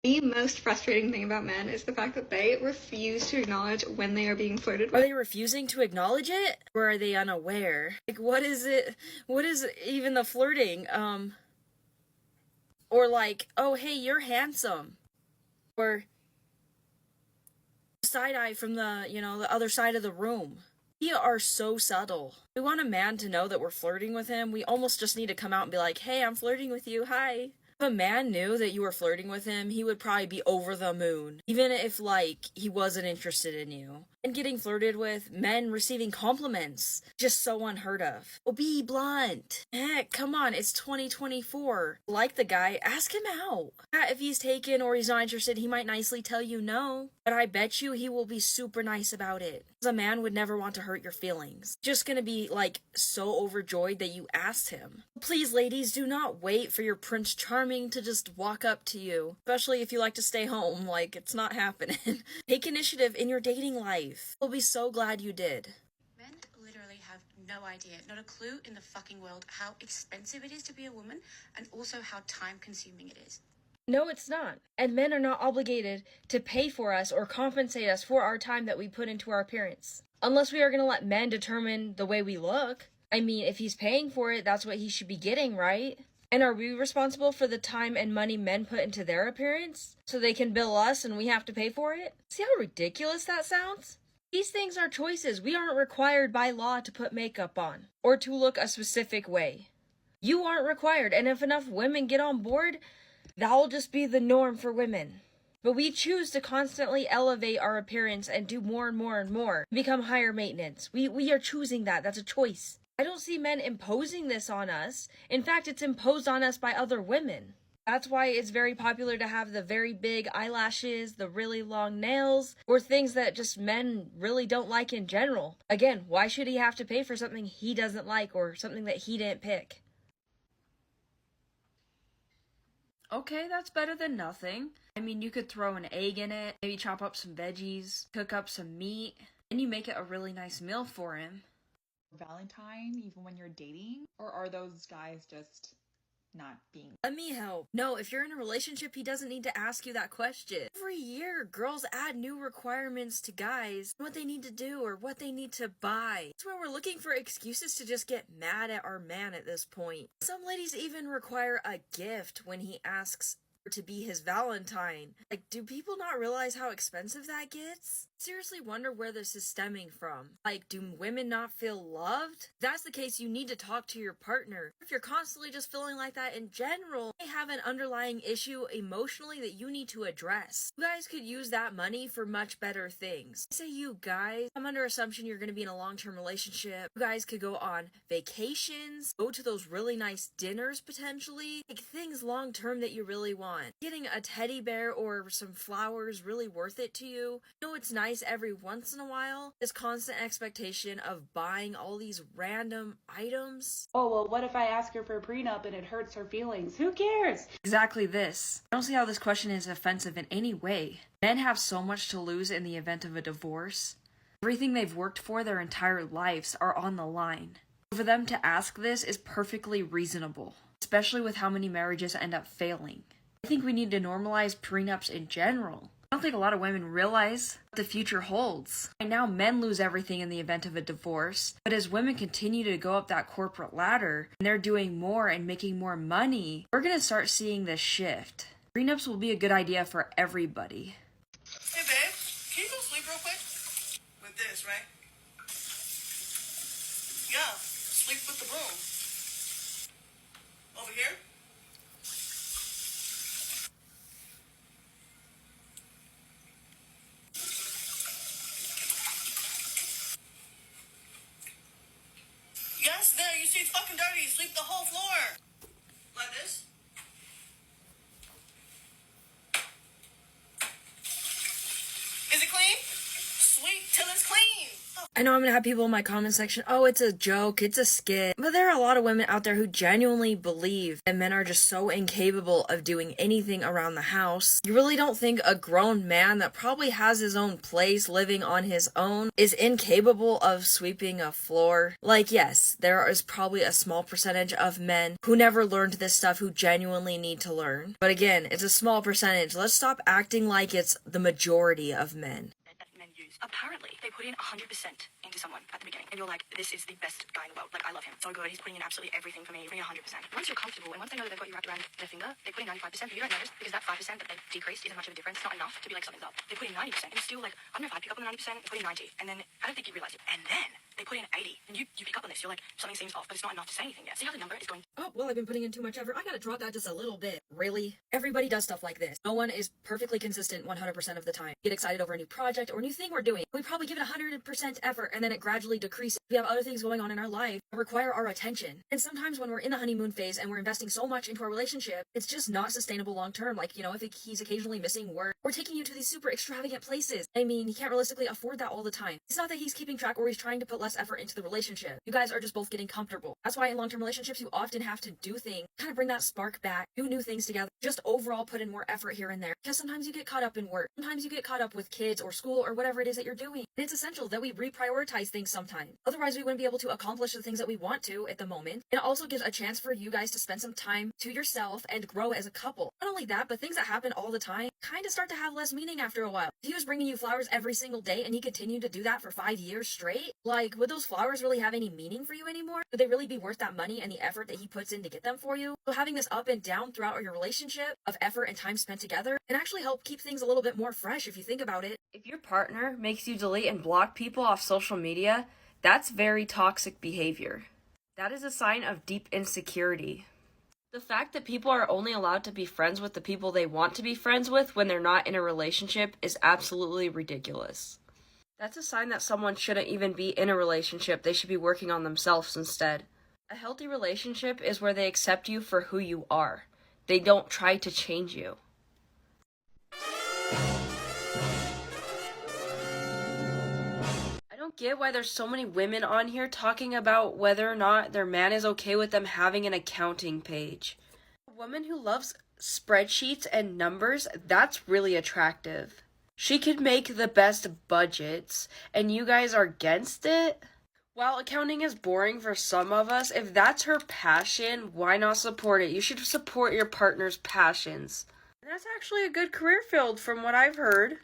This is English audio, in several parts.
The most frustrating thing about men is the fact that they refuse to acknowledge when they are being flirted Are with. they refusing to acknowledge it? Or are they unaware? Like, what is it? What is even the flirting? Or like, oh, hey, you're handsome. Or side eye from the, the other side of the room. We are so subtle. We want a man to know that we're flirting with him. We almost just need to come out and be like, hey, I'm flirting with you. Hi. If a man knew that you were flirting with him, he would probably be over the moon. Even if, like, he wasn't interested in you. And getting flirted with, men receiving compliments. Just so unheard of. Oh, be blunt. Heck, come on, it's 2024. Like the guy, ask him out. Yeah, if he's taken or he's not interested, he might nicely tell you no. But I bet you he will be super nice about it. Because a man would never want to hurt your feelings. Just gonna be, like, so overjoyed that you asked him. Please, ladies, do not wait for your Prince Charming to just walk up to you. Especially if you like to stay home, like, it's not happening. Take initiative in your dating life. We'll be so glad you did. Men literally have no idea, not a clue in the fucking world how expensive it is to be a woman and also how time-consuming it is. No, it's not. And men are not obligated to pay for us or compensate us for our time that we put into our appearance. Unless we are going to let men determine the way we look. I mean, if he's paying for it, that's what he should be getting, right? And are we responsible for the time and money men put into their appearance? So they can bill us and we have to pay for it? See how ridiculous that sounds? These things are choices. We aren't required by law to put makeup on or to look a specific way. You aren't required, and if enough women get on board, that'll just be the norm for women. But we choose to constantly elevate our appearance and do more and more and more, become higher maintenance. We are choosing that. That's a choice. I don't see men imposing this on us. In fact, it's imposed on us by other women. That's why it's very popular to have the very big eyelashes, the really long nails, or things that just men really don't like in general. Again, why should he have to pay for something he doesn't like or something that he didn't pick? Okay, that's better than nothing. I mean, you could throw an egg in it, maybe chop up some veggies, cook up some meat, and you make it a really nice meal for him. Valentine, even when you're dating? Or are those guys just not being? Let me help. No, if you're in a relationship, he doesn't need to ask you that question. Every year, girls add new requirements to guys, what they need to do or what they need to buy. That's where we're looking for excuses to just get mad at our man at this point. Some ladies even require a gift when he asks to be his Valentine. Like, do people not realize how expensive that gets? Seriously wonder where this is stemming from. Like, do women not feel loved? If that's the case, you need to talk to your partner. If you're constantly just feeling like that in general, you may have an underlying issue emotionally that you need to address. You guys could use that money for much better things. I say you guys, I'm under assumption you're going to be in a long-term relationship. You guys could go on vacations, go to those really nice dinners potentially, like things long-term that you really want. Getting a teddy bear or some flowers really worth it to you? You know, it's nice every once in a while. This constant expectation of buying all these random items. Oh, well, what if I ask her for a prenup and it hurts her feelings? Who cares? Exactly this. I don't see how this question is offensive in any way. Men have so much to lose in the event of a divorce. Everything they've worked for their entire lives are on the line. For them to ask this is perfectly reasonable, especially with how many marriages end up failing. I think we need to normalize prenups in general. I don't think a lot of women realize what the future holds. Right now, men lose everything in the event of a divorce, but as women continue to go up that corporate ladder, and they're doing more and making more money, we're going to start seeing this shift. Prenups will be a good idea for everybody. Hey babe, can you go sleep real quick? With this, right? Yeah, sleep with the broom. Over here? Yes, there, you see it's fucking dirty. Sweep the whole floor. Like this. Is it clean? Sweep till it's clean. Oh. I know I'm gonna have people in my comment section, oh, it's a joke, it's a skit. But there are a lot of women out there who genuinely believe that men are just so incapable of doing anything around the house. You really don't think a grown man that probably has his own place living on his own is incapable of sweeping a floor? Like, yes, there is probably a small percentage of men who never learned this stuff who genuinely need to learn. But again, it's a small percentage. Let's stop acting like it's the majority of men. That men use. Apparently, they put in 100% into someone at the beginning, and you're like, this is the best guy in the world. Like, I love him. So good. He's putting in absolutely everything for me. He's putting 100%. Once you're comfortable, and once they know that they've got you wrapped around their finger, they put in 95%, but you don't notice because that 5% that they've decreased isn't much of a difference. It's not enough to be like something's up. They put in 90%, and it's still like, I don't know if I pick up on the 90%, they put in 90, and then I don't think you realize it. And then they put in 80, and you pick up on this. You're like, something seems off, but it's not enough to say anything yet. See how the number is going? Oh, well, I've been putting in too much effort. I gotta drop that just a little bit. Really? Everybody does stuff like this. No one is perfectly consistent 100% of the time. Get excited over a new project or a new thing we're doing. We probably give it 100% effort, and then it gradually decreases. We have other things going on in our life that require our attention. And sometimes when we're in the honeymoon phase and we're investing so much into our relationship, it's just not sustainable long term. Like, you know, if he's occasionally missing work or taking you to these super extravagant places, I mean, he can't realistically afford that all the time. It's not that he's keeping track or he's trying to put less effort into the relationship. You guys are just both getting comfortable. That's why in long-term relationships, you often have to do things, kind of bring that spark back, do new things together, just overall put in more effort here and there. Because sometimes you get caught up in work. Sometimes you get caught up with kids or school or whatever it is that you're doing. And it's essential that we reprioritize things sometimes. Otherwise, we wouldn't be able to accomplish the things that we want to at the moment. And it also gives a chance for you guys to spend some time to yourself and grow as a couple. Not only that, but things that happen all the time kind of start to have less meaning after a while. If he was bringing you flowers every single day and he continued to do that for 5 years straight, like, would those flowers really have any meaning for you anymore? Would they really be worth that money and the effort that he puts in to get them for you? So having this up and down throughout your relationship of effort and time spent together can actually help keep things a little bit more fresh if you think about it. If your partner makes you delete and block people off social media, that's very toxic behavior. That is a sign of deep insecurity. The fact that people are only allowed to be friends with the people they want to be friends with when they're not in a relationship is absolutely ridiculous. That's a sign that someone shouldn't even be in a relationship. They should be working on themselves instead. A healthy relationship is where they accept you for who you are. They don't try to change you. I don't get why there's so many women on here talking about whether or not their man is okay with them having an accounting page. A woman who loves spreadsheets and numbers, that's really attractive. She could make the best budgets, and you guys are against it? While accounting is boring for some of us, if that's her passion, why not support it? You should support your partner's passions. And that's actually a good career field from what I've heard.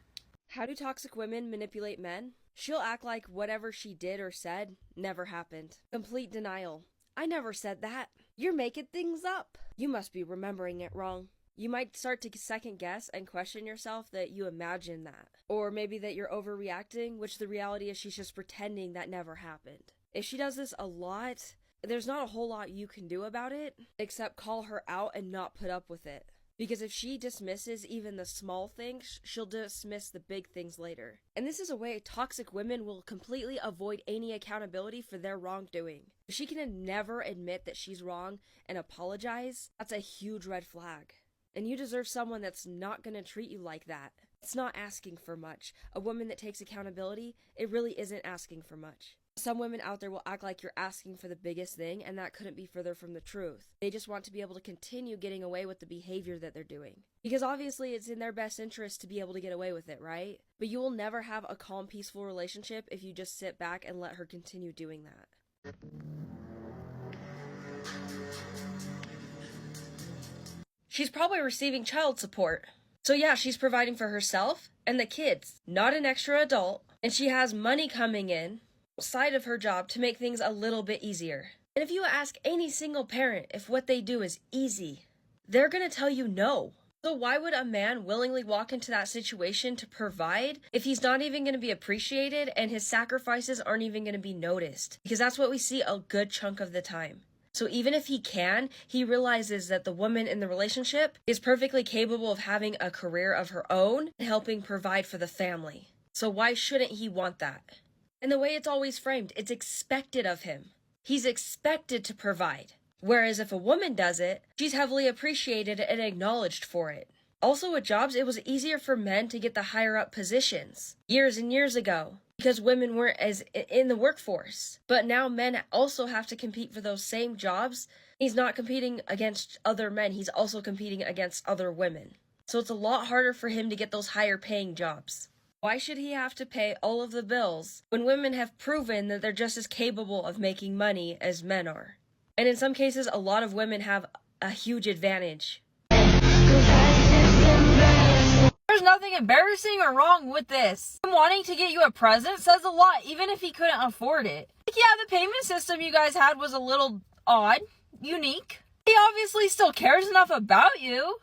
How do toxic women manipulate men? She'll act like whatever she did or said never happened. Complete denial. I never said that. You're making things up. You must be remembering it wrong. You might start to second guess and question yourself that you imagine that. Or maybe that you're overreacting, which the reality is she's just pretending that never happened. If she does this a lot, there's not a whole lot you can do about it, except call her out and not put up with it. Because if she dismisses even the small things, she'll dismiss the big things later. And this is a way toxic women will completely avoid any accountability for their wrongdoing. If she can never admit that she's wrong and apologize, that's a huge red flag. And you deserve someone that's not going to treat you like that. It's not asking for much. A woman that takes accountability, it really isn't asking for much. Some women out there will act like you're asking for the biggest thing, and that couldn't be further from the truth. They just want to be able to continue getting away with the behavior that they're doing. Because obviously it's in their best interest to be able to get away with it, right? But you will never have a calm, peaceful relationship if you just sit back and let her continue doing that. She's probably receiving child support. So yeah, she's providing for herself and the kids, not an extra adult, and she has money coming in outside of her job to make things a little bit easier. And if you ask any single parent if what they do is easy, they're gonna tell you no. So why would a man willingly walk into that situation to provide if he's not even gonna be appreciated and his sacrifices aren't even gonna be noticed? Because that's what we see a good chunk of the time. So even if he can, he realizes that the woman in the relationship is perfectly capable of having a career of her own and helping provide for the family. So why shouldn't he want that? And the way it's always framed, it's expected of him. He's expected to provide. Whereas if a woman does it, she's heavily appreciated and acknowledged for it. Also with jobs, it was easier for men to get the higher up positions years and years ago. because women weren't as in the workforce. But now men also have to compete for those same jobs. He's not competing against other men, he's also competing against other women. So it's a lot harder for him to get those higher paying jobs. Why should he have to pay all of the bills when women have proven that they're just as capable of making money as men are? And in some cases, a lot of women have a huge advantage. There's nothing embarrassing or wrong with this. Him wanting to get you a present says a lot, even if he couldn't afford it. Like, yeah, the payment system you guys had was a little odd, unique. He obviously still cares enough about you.